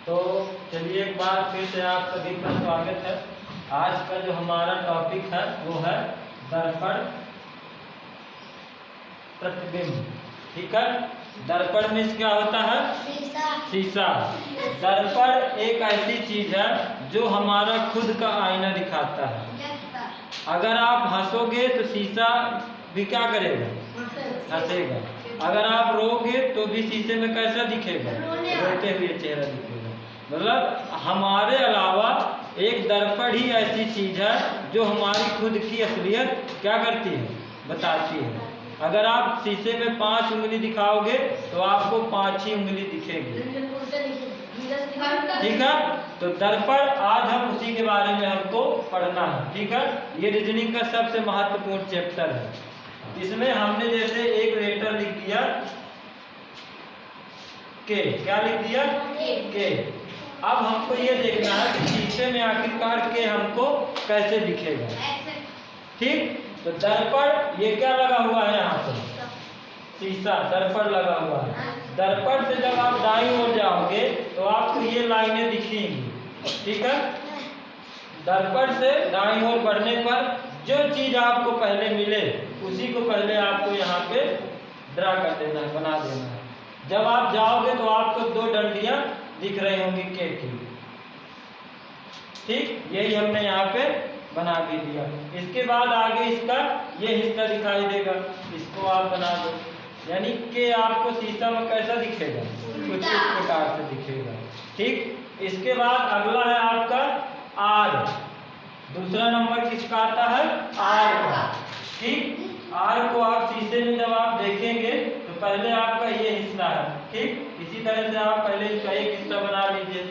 तो चलिए एक बार फिर से आप सभी का स्वागत है। आज का जो हमारा टॉपिक है वो है दर्पण प्रतिबिंब। ठीक है, दर्पण में क्या होता है? शीशा। दर्पण एक ऐसी चीज है जो हमारा खुद का आईना दिखाता है। अगर आप हंसोगे तो शीशा भी क्या करेगा? हंसेगा। अगर आप रोगे तो भी शीशे में कैसा दिखेगा? रोते हुए चेहरा दिखेगा। मतलब हमारे अलावा एक दर्पण ही ऐसी चीज है जो हमारी खुद की असलियत क्या करती है? बताती है। अगर आप शीशे में 5 उंगली दिखाओगे तो आपको 5 ही उंगली दिखेगी। ठीक है, तो दर्पण आज हम उसी के बारे में हमको पढ़ना है। ठीक है, ये रीजनिंग का सबसे महत्वपूर्ण चैप्टर है। इसमें हमने जैसे एक लेटर लिख दिया के, क्या लिख दिया? के। अब हमको ये देखना है कि शीशे में आखिरकार के हमको कैसे दिखेगा। ठीक, तो दर्पण ये क्या लगा हुआ है? यहाँ पर शीशा, दर्पण लगा हुआ है। दर्पण से जब आप दाईं ओर जाओगे तो आपको ये लाइनें दिखेंगी। ठीक है, दर्पण से दाईं ओर बढ़ने पर जो चीज आपको पहले मिले उसी को पहले आपको यहाँ पे ड्रा कर देना है, बना देना है। जब आप जाओगे तो आपको 2 डंडियां दिख रही होंगी के की। ठीक, यही हमने यहाँ पे बना भी दिया। इसके बाद आगे इसका ये हिस्सा दिखाई देगा, इसको आप बना दो। यानी कि आपको शीशा में कैसा दिखेगा? कुछ इस प्रकार से दिखेगा। ठीक, इसके बाद अगला है आपका आर। दूसरा नंबर किसका आता है? आर का। ठीक, आर को आप शीशे में जब आप देखेंगे तो पहले आपका ये हिस्सा है। ठीक, इसी तरह से आप पहले इसका एक हिस्सा बना लीजिए।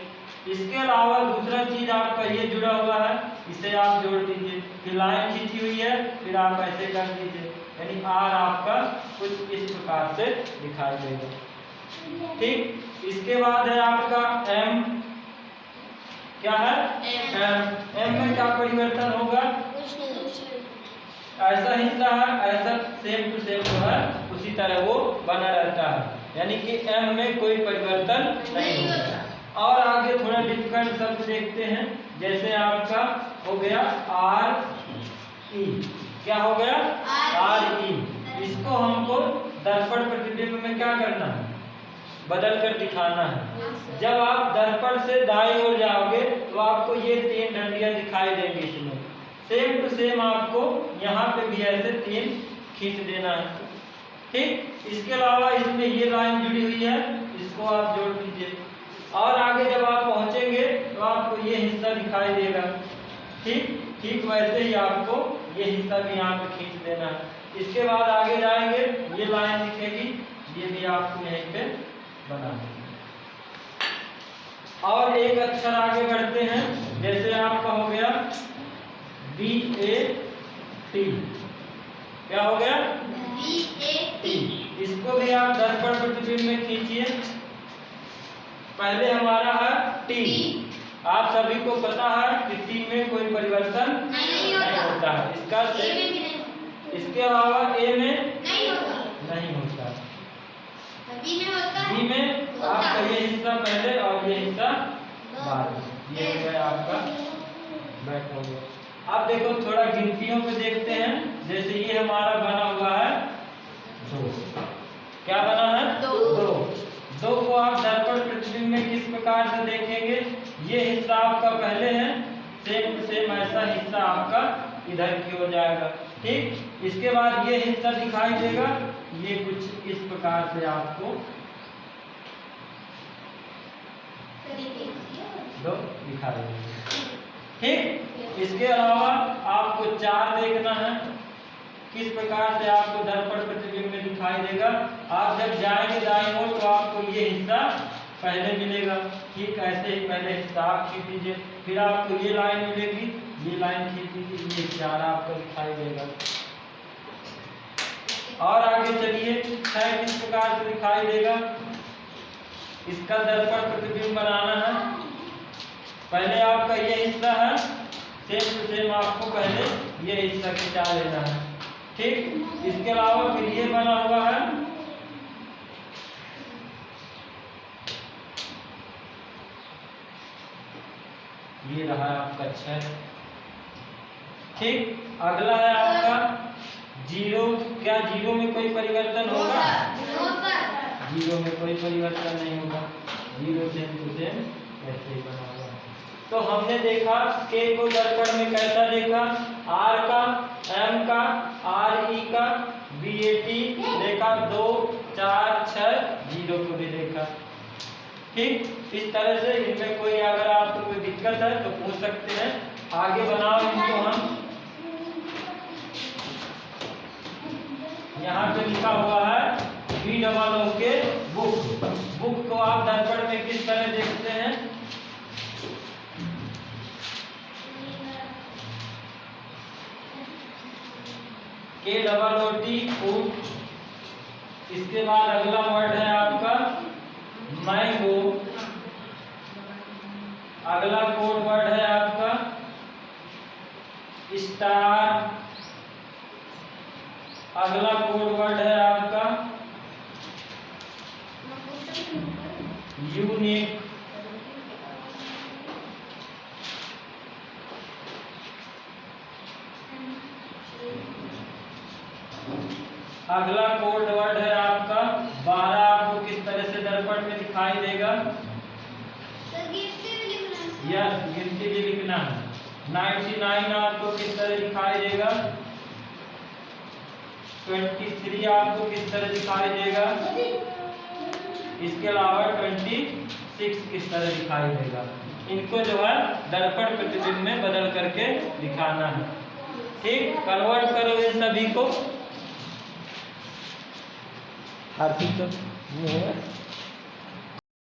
इसके अलावा दूसरा चीज आपका ये जुड़ा हुआ है, इसे आप जोड़ दीजिए। फिर लाइन खींची हुई है, फिर आप ऐसे कर दीजिए। यानी आर आपका कुछ इस प्रकार से दिखाई देगा। ठीक, इसके बाद है आपका एम। क्या है? एम। एम में क्या परिवर्तन होगा? ऐसा हिस्सा है, ऐसा सेम टू सेम जो है उसी तरह वो बना रहता है। यानी कि एम में कोई परिवर्तन नहीं होगा। और आगे थोड़ा डिफिकल्ट शब्द देखते हैं, जैसे आपका हो गया आर ई। क्या हो गया? R E. इसको हमको दर्पण प्रतिबिंब में क्या करना है? बदल कर दिखाना है। जब आप दर्पण से दाईं ओर जाओगे तो आपको ये 3 डंडियां दिखाई देंगी। इसमें सेम टू सेम आपको यहाँ पे भी ऐसे 3 खींच देना है। ठीक, इसके अलावा इसमें ये लाइन जुड़ी हुई है, इसको आप जोड़ दीजिए। और आगे जब आप पहुंचेंगे तो आपको ये हिस्सा दिखाई देगा। ठीक, ठीक वैसे ही आपको ये हिस्सा भी यहाँ पे खींच देना है। इसके बाद आगे जाएंगे, ये लाइन दिखेगी, ये भी आपको यहीं पे बना देंगे। और एक अक्षर आगे बढ़ते हैं, जैसे आपका हो गया BAT। क्या हो गया? BAT। इसको भी आप दर्पण प्रतिबिंब में खींचिए। पहले हमारा है टी। आप सभी को पता है कि टी में कोई परिवर्तन नहीं होता है। इसका इसके अलावा ए में नहीं होता। बी में आपका ये हिस्सा पहले और ये हिस्सा बाद में। ये हो गया आपका बैक हो गया। अब देखो थोड़ा गिनतियों पे देखते हैं। जैसे ये हमारा बना हुआ है 2। क्या बना है? 2 को आप दर्पण प्रतिबिंब में किस प्रकार से देखेंगे? ये हिस्सा आपका पहले है, सेम टू सेम ऐसा हिस्सा आपका इधर की ओर जाएगा। ठीक, इसके बाद ये हिस्सा दिखाई देगा, ये कुछ इस प्रकार से आपको दिखाई देगा। ठीक, इसके अलावा आपको 4 देखना है, किस प्रकार से आपको दर्पण प्रतिबिंब में दिखाई देगा। आप जब जाएंगे दाईं ओर तो आपको ये हिस्सा पहले मिलेगा। ठीक, ऐसे ही पहले हिस्सा आप खींच लीजिए, फिर आपको ये लाइन मिलेगी, ये लाइन खींच लीजिए, ये 4 आपको दिखाई देगा। और आगे चलिए 6 किस प्रकार से दिखाई देगा। इसका दर्पण प्रतिबिंब बनाना है। पहले आपका ये हिस्सा है, सेम टू सेम आपको पहले ये हिस्सा खिंचा लेना है। ठीक, इसके अलावा फिर ये बना हुआ है, ये रहा आपका 6। ठीक, अगला है आपका 0। क्या 0 में कोई परिवर्तन होगा? 0 में कोई परिवर्तन नहीं होगा, 0 सेम टू सेम ऐसे ही बना हुआ। तो हमने देखा k को दर्पण में कैसा देखा, r का, m का, re का, bat देखा, 2 4 6 0 को भी देखा। ठीक, इस तरह से इनमें कोई अगर आपको कोई दिक्कत है तो पूछ सकते हैं। आगे बनाओ इनको हम। यहाँ पे लिखा हुआ है BOO के बुक। बुक को आप दर्पण में किस तरह देखते हैं? KOOT food. इसके बाद अगला वर्ड है आपका मैंगो। अगला कोड वर्ड है आपका स्टार। अगला कोड वर्ड है आपका यूनिक। अगला कोड वर्ड है आपका 12। आपको किस तरह से दर्पण में दिखाई देगा? यस, गिनती भी लिखना है। 99 आपको किस तरह दिखाई देगा? 23 आपको किस तरह दिखाई देगा? इसके अलावा 26 किस तरह दिखाई देगा? इनको जो है दर्पण प्रतिबिंब में बदल करके दिखाना है। ठीक, कन्वर्ट करो ये सभी को। हर